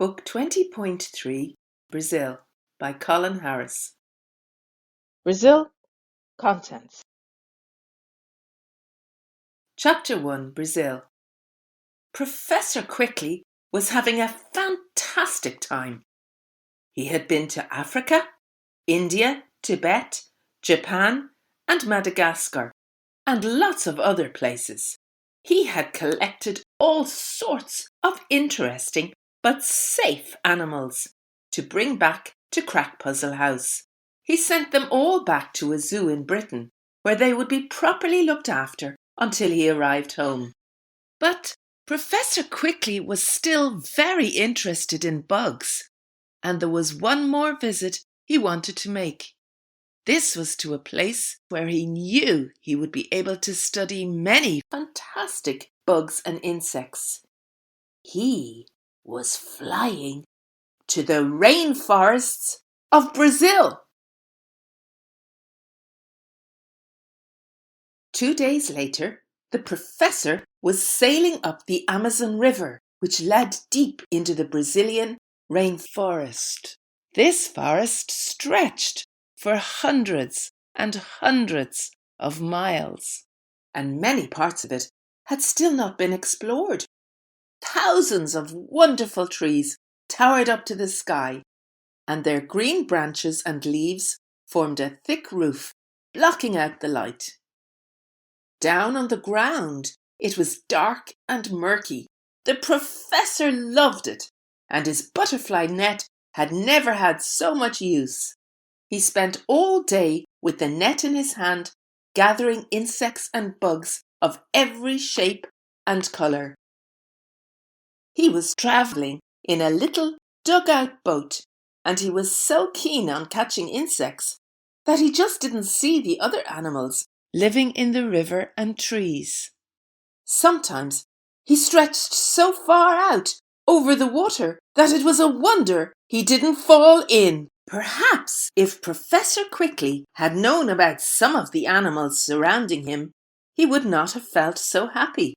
Book 20.3 Brazil by Colin Harris. Brazil contents. Chapter 1 Brazil. Professor Quickly was having a fantastic time. He had been to Africa, India, Tibet, Japan, and Madagascar, and lots of other places. He had collected all sorts of interesting but safe animals to bring back to Crack Puzzle House. He sent them all back to a zoo in Britain, where they would be properly looked after until he arrived home. But Professor Quickly was still very interested in bugs, and there was one more visit he wanted to make. This was to a place where he knew he would be able to study many fantastic bugs and insects. He was flying to the rainforests of Brazil. 2 days later, the professor was sailing up the Amazon River, which led deep into the Brazilian rainforest. This forest stretched for hundreds and hundreds of miles, and many parts of it had still not been explored. Thousands of wonderful trees towered up to the sky, and their green branches and leaves formed a thick roof, blocking out the light. Down on the ground, it was dark and murky. The professor loved it, and his butterfly net had never had so much use. He spent all day with the net in his hand, gathering insects and bugs of every shape and colour. He was travelling in a little dugout boat, and he was so keen on catching insects that he just didn't see the other animals living in the river and trees. Sometimes he stretched so far out over the water that it was a wonder he didn't fall in. Perhaps if Professor Quickly had known about some of the animals surrounding him, he would not have felt so happy.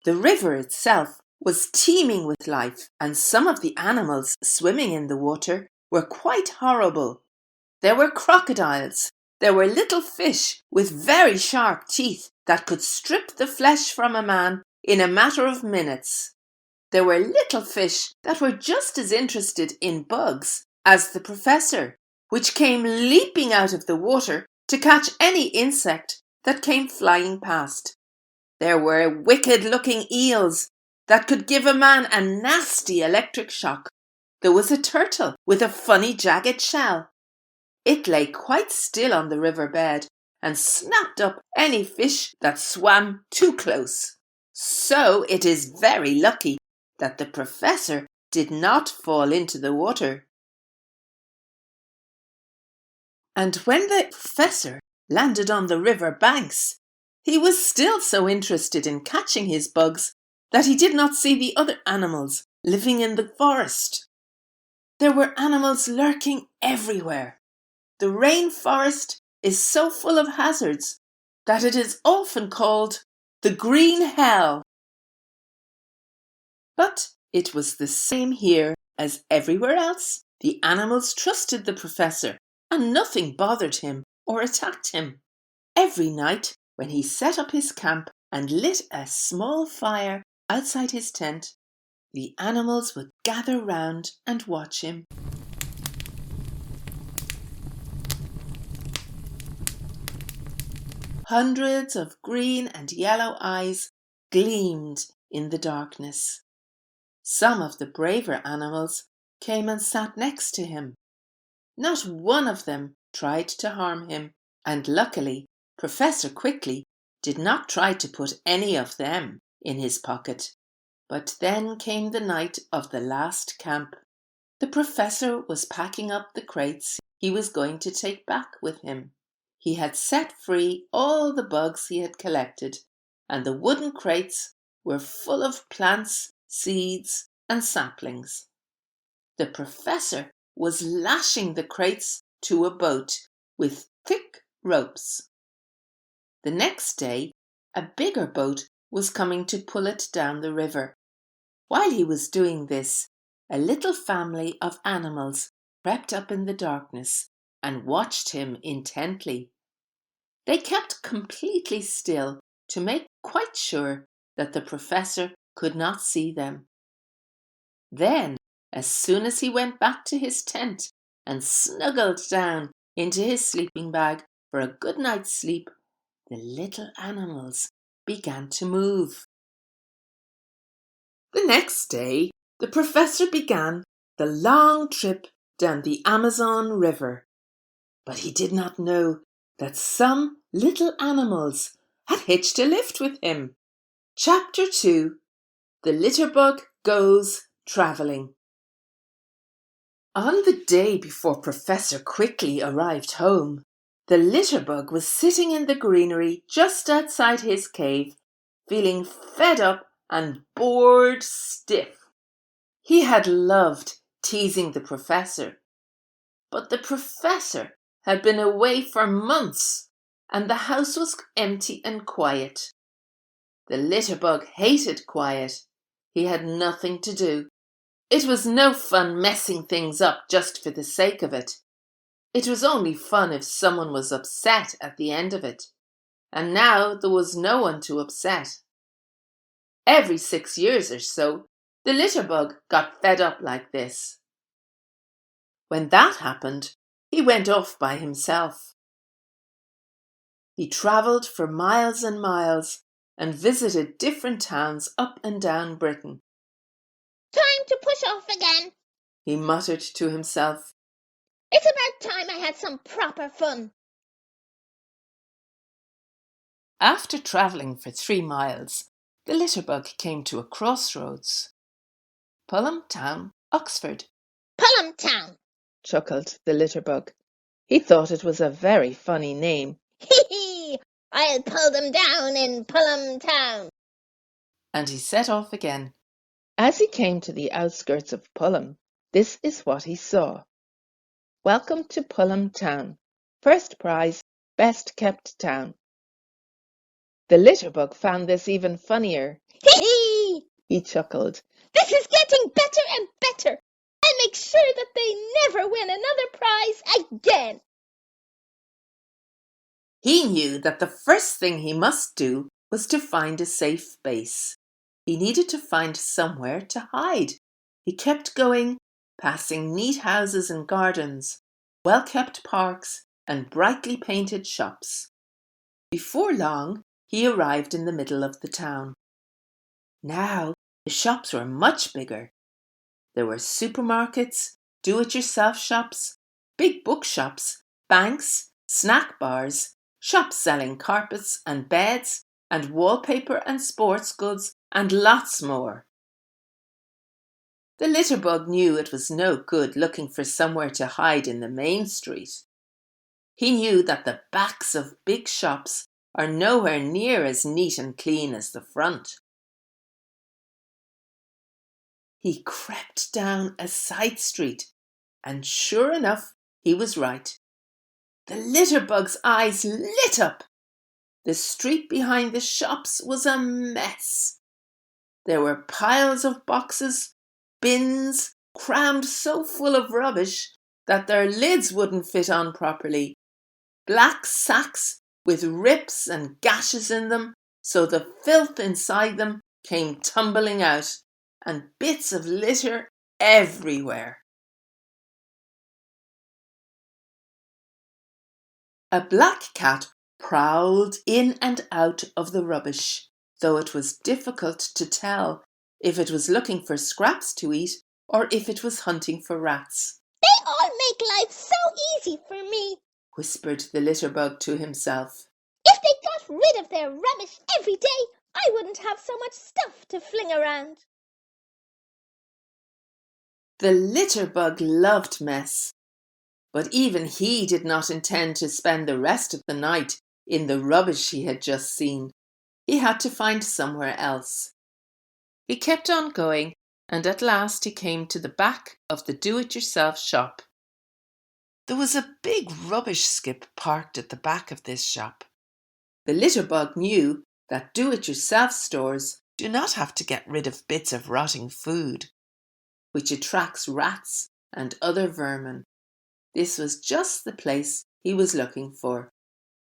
The river itself was teeming with life, and some of the animals swimming in the water were quite horrible. There were crocodiles. There were little fish with very sharp teeth that could strip the flesh from a man in a matter of minutes. There were little fish that were just as interested in bugs as the professor, which came leaping out of the water to catch any insect that came flying past. There were wicked-looking eels that could give a man a nasty electric shock. There was a turtle with a funny jagged shell. It lay quite still on the river bed and snapped up any fish that swam too close. So it is very lucky that the professor did not fall into the water. And when the professor landed on the river banks, he was still so interested in catching his bugs that he did not see the other animals living in the forest. There were animals lurking everywhere. The rainforest is so full of hazards that it is often called the Green Hell. But it was the same here as everywhere else. The animals trusted the professor, and nothing bothered him or attacked him. Every night, when he set up his camp and lit a small fire outside his tent, the animals would gather round and watch him. Hundreds of green and yellow eyes gleamed in the darkness. Some of the braver animals came and sat next to him. Not one of them tried to harm him, and luckily Professor Quickly did not try to put any of them in his pocket. But then came the night of the last camp. The professor was packing up the crates he was going to take back with him. He had set free all the bugs he had collected, and the wooden crates were full of plants, seeds, and saplings. The professor was lashing the crates to a boat with thick ropes. The next day, a bigger boat was coming to pull it down the river. While he was doing this, a little family of animals crept up in the darkness and watched him intently. They kept completely still to make quite sure that the professor could not see them. Then, as soon as he went back to his tent and snuggled down into his sleeping bag for a good night's sleep, the little animals began to move. The next day, the professor began the long trip down the Amazon River. But he did not know that some little animals had hitched a lift with him. Chapter 2: The Litterbug Goes Travelling. On the day before Professor Quickly arrived home, the litterbug was sitting in the greenery just outside his cave, feeling fed up and bored stiff. He had loved teasing the professor, but the professor had been away for months and the house was empty and quiet. The litterbug hated quiet. He had nothing to do. It was no fun messing things up just for the sake of it. It was only fun if someone was upset at the end of it. And now there was no one to upset. Every 6 years or so, the litterbug got fed up like this. When that happened, he went off by himself. He travelled for miles and miles and visited different towns up and down Britain. Time to push off again, he muttered to himself. It's about time I had some proper fun. After travelling for 3 miles, the litterbug came to a crossroads. Pullham Town, Oxford. Pullham Town, chuckled the litterbug. He thought it was a very funny name. Hee hee! I'll pull them down in Pullham Town. And he set off again. As he came to the outskirts of Pullham, this is what he saw. Welcome to Pullham Town. First prize, best kept town. The litterbug found this even funnier. Hee hee! He chuckled. This is getting better and better. I'll make sure that they never win another prize again. He knew that the first thing he must do was to find a safe base. He needed to find somewhere to hide. He kept going, passing neat houses and gardens, well-kept parks and brightly painted shops. Before long, he arrived in the middle of the town. Now, the shops were much bigger. There were supermarkets, do-it-yourself shops, big bookshops, banks, snack bars, shops selling carpets and beds and wallpaper and sports goods and lots more. The litterbug knew it was no good looking for somewhere to hide in the main street. He knew that the backs of big shops are nowhere near as neat and clean as the front. He crept down a side street, and sure enough, he was right. The litterbug's eyes lit up. The street behind the shops was a mess. There were piles of boxes, bins, crammed so full of rubbish that their lids wouldn't fit on properly. Black sacks with rips and gashes in them, so the filth inside them came tumbling out, and bits of litter everywhere. A black cat prowled in and out of the rubbish, though it was difficult to tell if it was looking for scraps to eat or if it was hunting for rats. They all make life so easy for me, whispered the litterbug to himself. If they got rid of their rubbish every day, I wouldn't have so much stuff to fling around. The litterbug loved mess, but even he did not intend to spend the rest of the night in the rubbish he had just seen. He had to find somewhere else. He kept on going, and at last he came to the back of the do-it-yourself shop. There was a big rubbish skip parked at the back of this shop. The litterbug knew that do-it-yourself stores do not have to get rid of bits of rotting food. which attracts rats and other vermin. This was just the place he was looking for.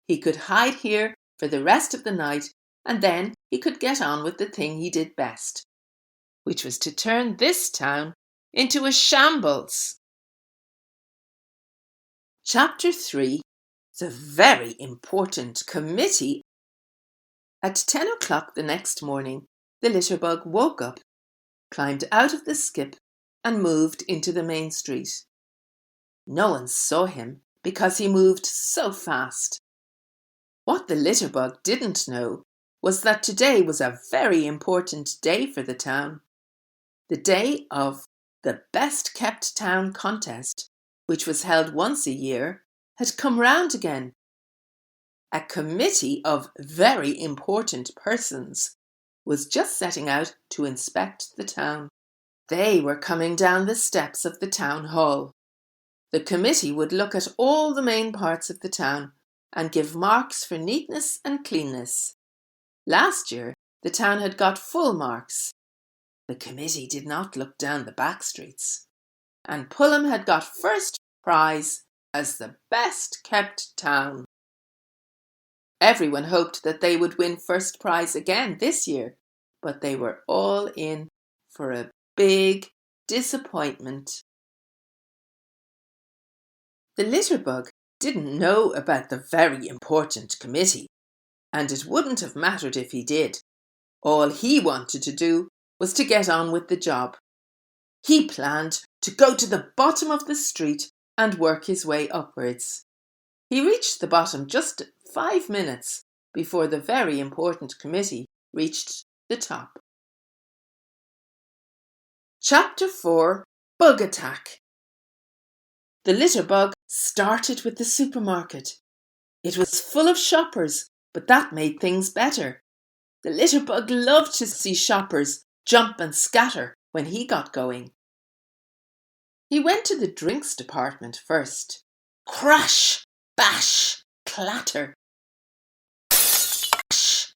He could hide here for the rest of the night, and then he could get on with the thing he did best, which was to turn this town into a shambles. Chapter 3. The very important committee. At 10 o'clock the next morning, the litterbug woke up, climbed out of the skip, and moved into the main street. No one saw him because he moved so fast. What the litterbug didn't know was that today was a very important day for the town. The day of the Best Kept Town contest, which was held once a year, had come round again. A committee of very important persons was just setting out to inspect the town. They were coming down the steps of the town hall. The committee would look at all the main parts of the town and give marks for neatness and cleanness. Last year, the town had got full marks. The committee did not look down the back streets. And Pullum had got first prize as the best kept town. Everyone hoped that they would win first prize again this year, but they were all in for a big disappointment. The litterbug didn't know about the very important committee, and it wouldn't have mattered if he did. All he wanted to do was to get on with the job. He planned to go to the bottom of the street and work his way upwards. He reached the bottom just 5 minutes before the very important committee reached the top. Chapter 4. Bug Attack. The litterbug started with the supermarket. It was full of shoppers, but that made things better. The litterbug loved to see shoppers jump and scatter when he got going. He went to the drinks department first. Crash, bash, clatter. Crash.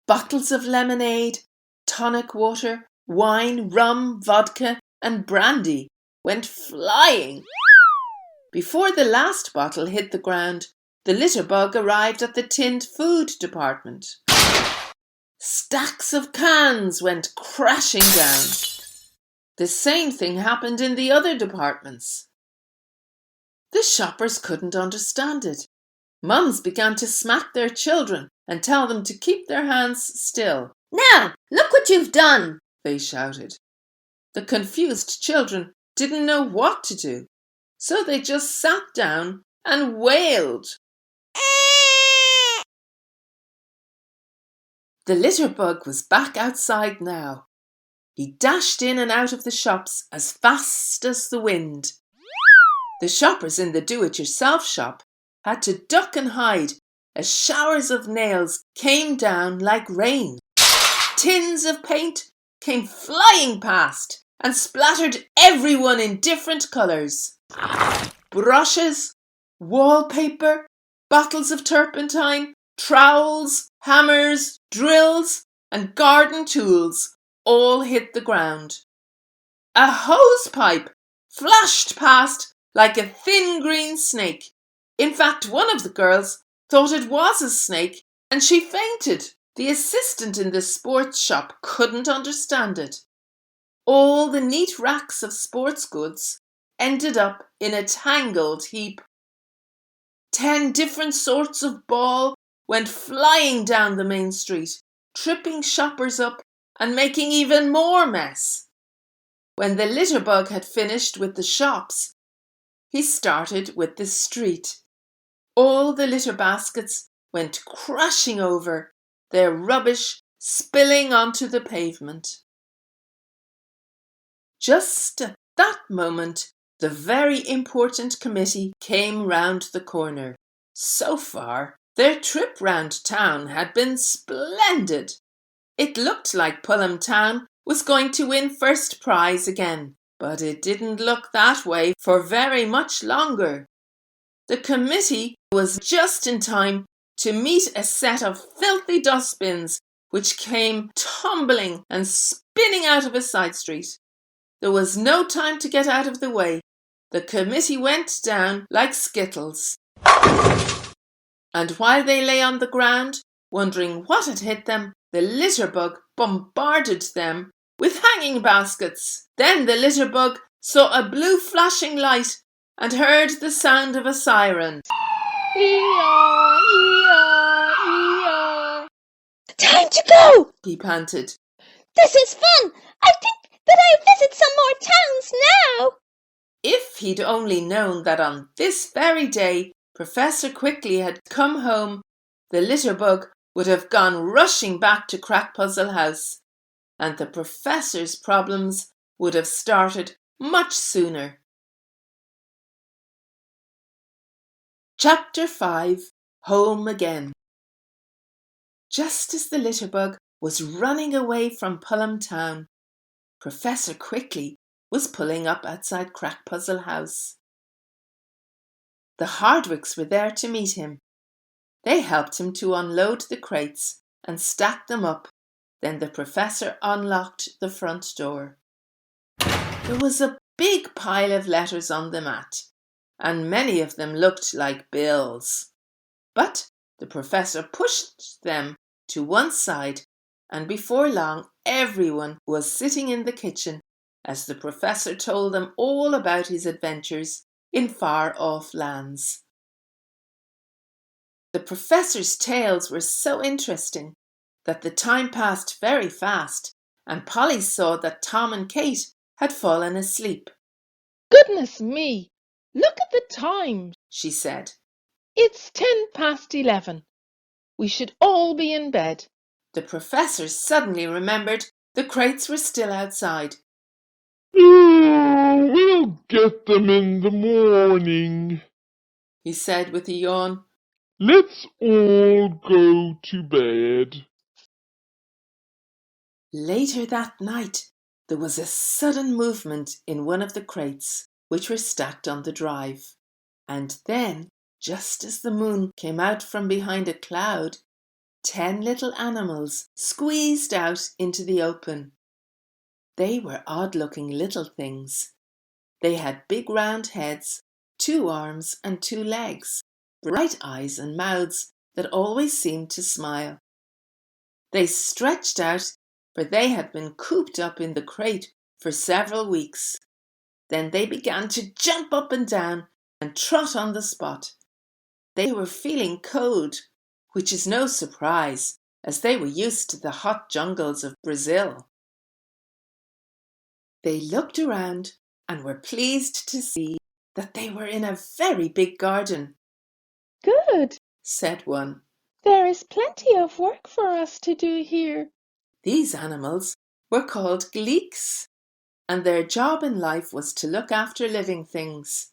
Bottles of lemonade, tonic water, wine, rum, vodka, and brandy went flying. Before the last bottle hit the ground, the litterbug arrived at the tinned food department. Stacks of cans went crashing down. The same thing happened in the other departments. The shoppers couldn't understand it. Mums began to smack their children and tell them to keep their hands still. Now, look what you've done, they shouted. The confused children didn't know what to do, so they just sat down and wailed. The litterbug was back outside now. He dashed in and out of the shops as fast as the wind. The shoppers in the do-it-yourself shop had to duck and hide as showers of nails came down like rain. Tins of paint came flying past and splattered everyone in different colours. Brushes, wallpaper, bottles of turpentine, trowels, hammers, drills, and garden tools all hit the ground. A hose pipe flashed past like a thin green snake. In fact, one of the girls thought it was a snake and she fainted. The assistant in the sports shop couldn't understand it. All the neat racks of sports goods ended up in a tangled heap. 10 different sorts of ball went flying down the main street, tripping shoppers up and making even more mess. When the litterbug had finished with the shops, he started with the street. All the litter baskets went crashing over, their rubbish spilling onto the pavement. Just at that moment, the very important committee came round the corner. So far, their trip round town had been splendid. It looked like Pullum Town was going to win first prize again, but it didn't look that way for very much longer. The committee was just in time to meet a set of filthy dustbins which came tumbling and spinning out of a side street. There was no time to get out of the way. The committee went down like skittles. And while they lay on the ground, wondering what had hit them, the litter bug bombarded them with hanging baskets. Then the litter bug saw a blue flashing light and heard the sound of a siren. Ee-yaw, ee-yaw, ee-yaw. Time to go! He panted. This is fun! I think that I'll visit some more towns now! If he'd only known that on this very day Professor Quickly had come home, the litter bug would have gone rushing back to Crackpuzzle House, and the professor's problems would have started much sooner. Chapter 5 Home Again. Just as the litter bug was running away from Pullum Town, Professor Quickly was pulling up outside Crackpuzzle House. The Hardwicks were there to meet him. They helped him to unload the crates and stack them up. Then the professor unlocked the front door. There was a big pile of letters on the mat, and many of them looked like bills. But the professor pushed them to one side, and before long everyone was sitting in the kitchen as the professor told them all about his adventures in far-off lands. The professor's tales were so interesting that the time passed very fast, and Polly saw that Tom and Kate had fallen asleep. Goodness me! Look at the time, she said. It's 11:10. We should all be in bed. The professor suddenly remembered the crates were still outside. Oh, we'll get them in the morning, he said with a yawn. Let's all go to bed. Later that night, there was a sudden movement in one of the crates, which were stacked on the drive. And then, just as the moon came out from behind a cloud, 10 little animals squeezed out into the open. They were odd-looking little things. They had big round heads, 2 arms and 2 legs, bright eyes and mouths that always seemed to smile. They stretched out, for they had been cooped up in the crate for several weeks. Then they began to jump up and down and trot on the spot. They were feeling cold, which is no surprise, as they were used to the hot jungles of Brazil. They looked around and were pleased to see that they were in a very big garden. Good, said one. There is plenty of work for us to do here. These animals were called gleeks, and their job in life was to look after living things.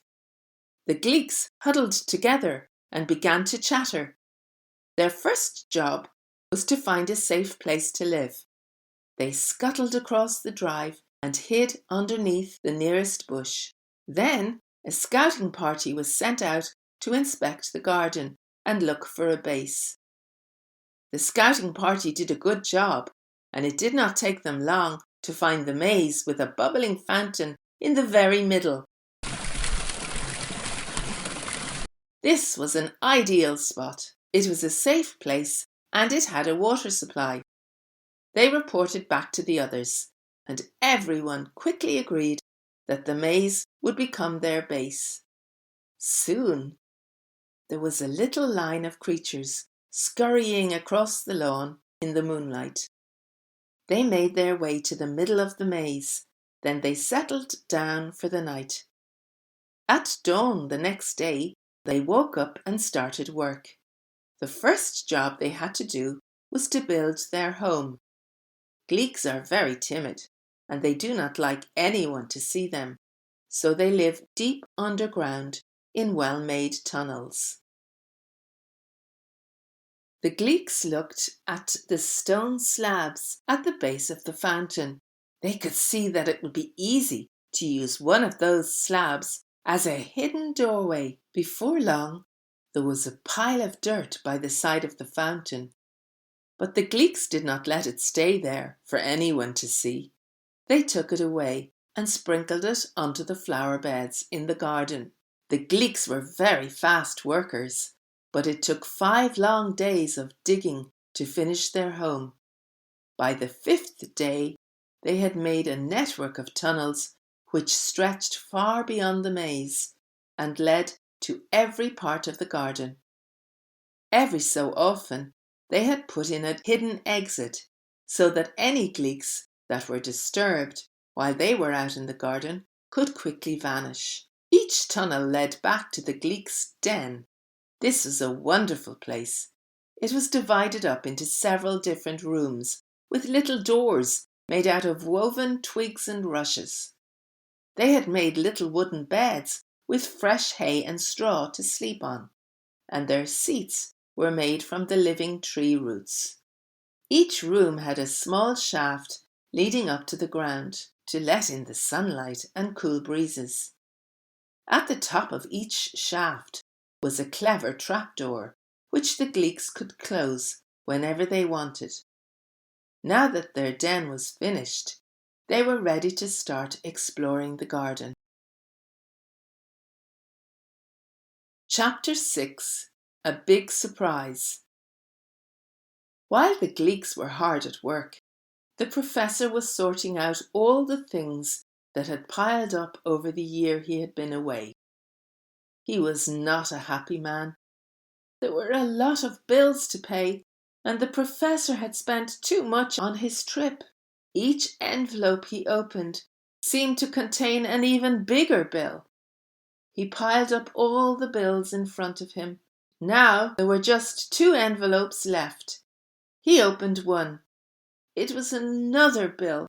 The gleeks huddled together and began to chatter. Their first job was to find a safe place to live. They scuttled across the drive and hid underneath the nearest bush. Then a scouting party was sent out to inspect the garden and look for a base. The scouting party did a good job, and it did not take them long to find the maze with a bubbling fountain in the very middle. This was an ideal spot. It was a safe place, and it had a water supply. They reported back to the others, and everyone quickly agreed that the maze would become their base. Soon, there was a little line of creatures scurrying across the lawn in the moonlight. They made their way to the middle of the maze. Then they settled down for the night. At dawn the next day, they woke up and started work. The first job they had to do was to build their home. Gleeks are very timid, and they do not like anyone to see them, so they live deep underground in well-made tunnels. The gleeks looked at the stone slabs at the base of the fountain. They could see that it would be easy to use one of those slabs as a hidden doorway. Before long, there was a pile of dirt by the side of the fountain, but the gleeks did not let it stay there for anyone to see. They took it away and sprinkled it onto the flower beds in the garden. The gleeks were very fast workers, but it took 5 long days of digging to finish their home. By the 5th day, they had made a network of tunnels which stretched far beyond the maze and led to every part of the garden. Every so often, they had put in a hidden exit so that any gleeks that were disturbed while they were out in the garden could quickly vanish. Each tunnel led back to the gleek's den. This was a wonderful place. It was divided up into several different rooms with little doors made out of woven twigs and rushes. They had made little wooden beds with fresh hay and straw to sleep on, and their seats were made from the living tree roots. Each room had a small shaft leading up to the ground to let in the sunlight and cool breezes. At the top of each shaft was a clever trapdoor, which the gleeks could close whenever they wanted. Now that their den was finished, they were ready to start exploring the garden. Chapter 6. A Big Surprise. While the gleeks were hard at work, the professor was sorting out all the things that had piled up over the year he had been away. He was not a happy man. There were a lot of bills to pay, and the professor had spent too much on his trip. Each envelope he opened seemed to contain an even bigger bill. He piled up all the bills in front of him. Now there were just 2 envelopes left. He opened one. It was another bill,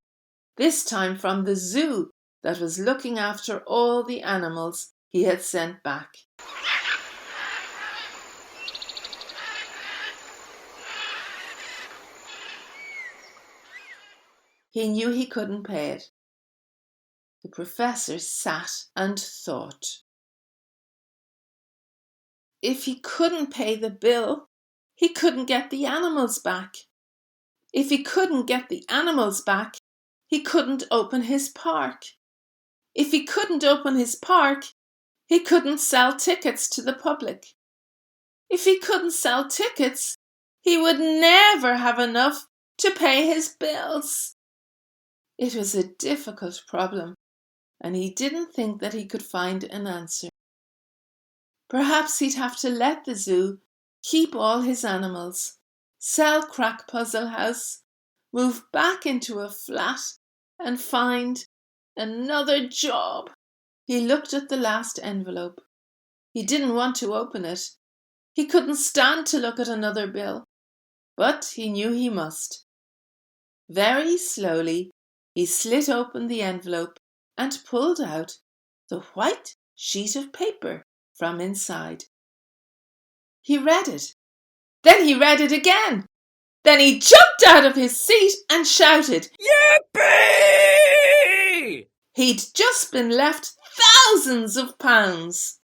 this time from the zoo that was looking after all the animals he had sent back. He knew he couldn't pay it. The professor sat and thought. If he couldn't pay the bill, he couldn't get the animals back. If he couldn't get the animals back, he couldn't open his park. If he couldn't open his park, he couldn't sell tickets to the public. If he couldn't sell tickets, he would never have enough to pay his bills. It was a difficult problem, and he didn't think that he could find an answer. Perhaps he'd have to let the zoo keep all his animals, sell Crack Puzzle House, move back into a flat, and find another job. He looked at the last envelope. He didn't want to open it. He couldn't stand to look at another bill, but he knew he must. Very slowly, he slit open the envelope and pulled out the white sheet of paper from inside. He read it. Then he read it again. Then he jumped out of his seat and shouted, "Yippee!" He'd just been left thousands of pounds.